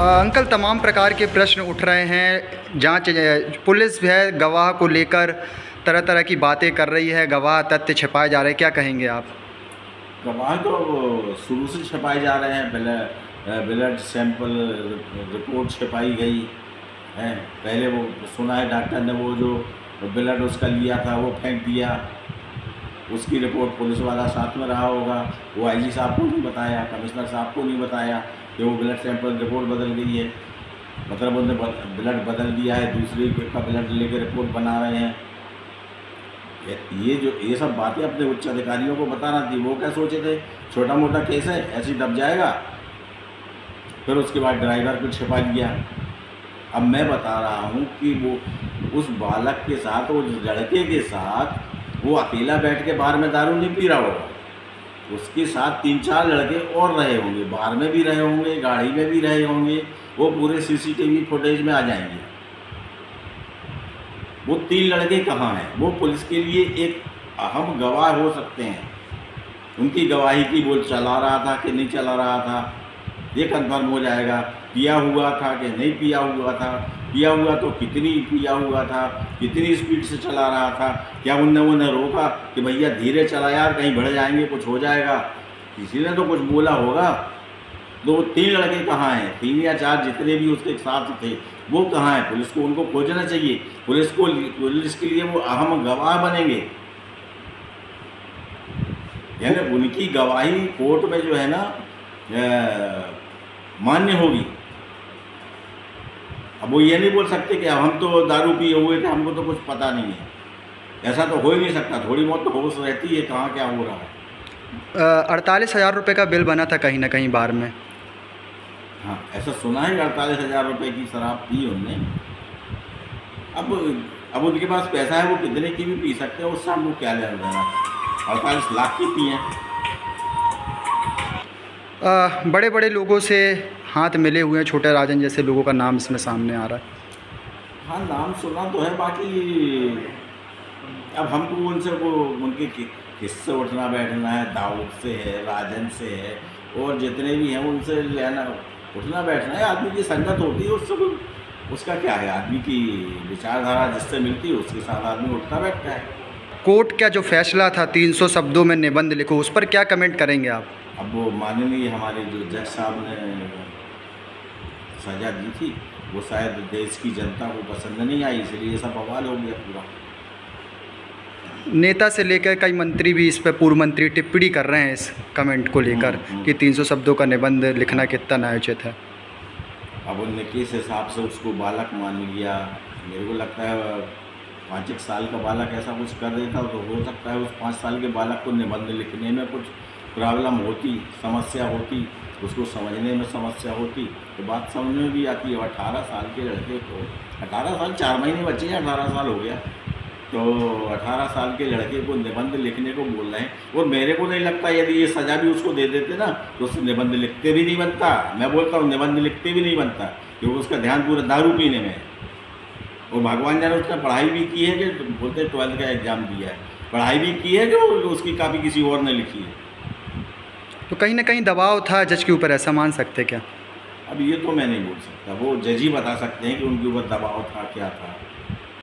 Uncle, तमाम प्रकार के प्रश्न उठ रहे हैं। जांच पुलिस है गवाह को लेकर तरह तरह की बातें कर रही है, गवाह तथ्य छिपाए जा रहे हैं, क्या कहेंगे आप? गवाह तो शुरू से छपाए जा रहे हैं। पहले ब्लड सैंपल रिपोर्ट छपाई गई है। पहले वो सुना है डॉक्टर ने वो जो ब्लड उसका लिया था वो फेंक दिया, उसकी रिपोर्ट पुलिस वाला साथ में रहा होगा, वो आईजी साहब को नहीं बताया, कमिश्नर साहब को नहीं बताया कि वो ब्लड सैंपल रिपोर्ट बदल गई है। मतलब उन्होंने ब्लड बदल दिया है, दूसरे का ब्लड लेकर रिपोर्ट बना रहे हैं। ये सब बातें अपने उच्च अधिकारियों को बताना थी। वो क्या सोचे थे, छोटा मोटा केस है ऐसे ही दब जाएगा। फिर उसके बाद ड्राइवर को छिपा लिया। अब मैं बता रहा हूँ कि वो उस बालक के साथ, उस लड़के के साथ वो अकेला बैठ के बार में दारू नहीं पी रहा होगा, उसके साथ 3-4 लड़के और रहे होंगे, बार में भी रहे होंगे, गाड़ी में भी रहे होंगे। वो पूरे सीसीटीवी फुटेज में आ जाएंगे। वो 3 लड़के कहाँ हैं? वो पुलिस के लिए एक अहम गवाह हो सकते हैं। उनकी गवाही की वो चला रहा था कि नहीं चला रहा था, ये कंफर्म हो जाएगा। पिया हुआ था कि नहीं पिया हुआ था, पिया हुआ तो कितनी पिया हुआ था, कितनी स्पीड से चला रहा था, क्या उन्हें रोका कि भैया धीरे चला यार, कहीं बढ़ जाएंगे, कुछ हो जाएगा। किसी ने तो कुछ बोला होगा। तो वो 3 लड़के कहाँ हैं? 3 या 4 जितने भी उसके साथ थे वो कहाँ हैं? पुलिस को उनको खोजना चाहिए। पुलिस के लिए वो अहम गवाह बनेंगे, यानी उनकी गवाही कोर्ट में जो है ना मान्य होगी। अब वो ये नहीं बोल सकते कि हम तो दारू पिए हुए थे, हमको तो कुछ पता नहीं है। ऐसा तो हो ही नहीं सकता। थोड़ी बहुत तो होश रहती है कहाँ क्या हो रहा है। 48,000 रुपये का बिल बना था कहीं ना कहीं बार में। हाँ, ऐसा सुना है 48,000 रुपये की शराब पी उनने। अब उनके पास पैसा है, वो कितने की भी पी सकते हैं, उससे हमको क्या लेना देना। 48 लाख की पी हैं। बड़े बड़े लोगों से हाथ मिले हुए हैं, छोटे राजन जैसे लोगों का नाम इसमें सामने आ रहा है। हाँ, नाम सुना तो है, बाकी अब हमको उनसे वो उनके किससे उठना बैठना है, दाऊद से है, राजन से है, और जितने भी हैं उनसे लेना उठना बैठना है। आदमी की संगत होती है, उससे उसका क्या है, आदमी की विचारधारा जिससे मिलती है उसके साथ आदमी उठता बैठता है। कोर्ट का जो फैसला था 300 शब्दों में निबंध लिखो, उस पर क्या कमेंट करेंगे आप? अब वो माननीय हमारे जो जज साहब ने सज़ा दी थी वो शायद देश की जनता को पसंद नहीं आई, इसलिए ये सब बवाल हो गया पूरा। नेता से लेकर कई मंत्री भी इस पर, पूर्व मंत्री टिप्पणी कर रहे हैं इस कमेंट को लेकर कि 300 शब्दों का निबंध लिखना कितना न्यायोचित है। अब उनने किस हिसाब से उसको बालक मान लिया। मेरे को लगता है 5-1 साल का बालक ऐसा कुछ कर देता तो हो सकता है उस 5 साल के बालक को निबंध लिखने में कुछ प्रॉब्लम होती, समस्या होती, उसको समझने में समस्या होती, तो बात समझ में भी आती है। 18 साल के लड़के को, 18 साल 4 महीने बच्चे हैं, 18 साल हो गया, तो 18 साल के लड़के को निबंध लिखने को बोल रहे हैं। और मेरे को नहीं लगता यदि ये सज़ा भी उसको दे देते ना तो उससे निबंध लिखते भी नहीं बनता। मैं बोलता हूँ निबंध लिखते भी नहीं बनता, क्योंकि उसका ध्यान पूरा दारू पीने में है। और भगवान जाने उसने पढ़ाई भी की है कि बोलते 12th का एग्ज़ाम दिया है, पढ़ाई भी की है कि उसकी कापी किसी और ने लिखी है। तो कहीं ना कहीं दबाव था जज के ऊपर, ऐसा मान सकते क्या? अब ये तो मैं नहीं बोल सकता, वो जज ही बता सकते हैं कि उनके ऊपर दबाव था क्या था।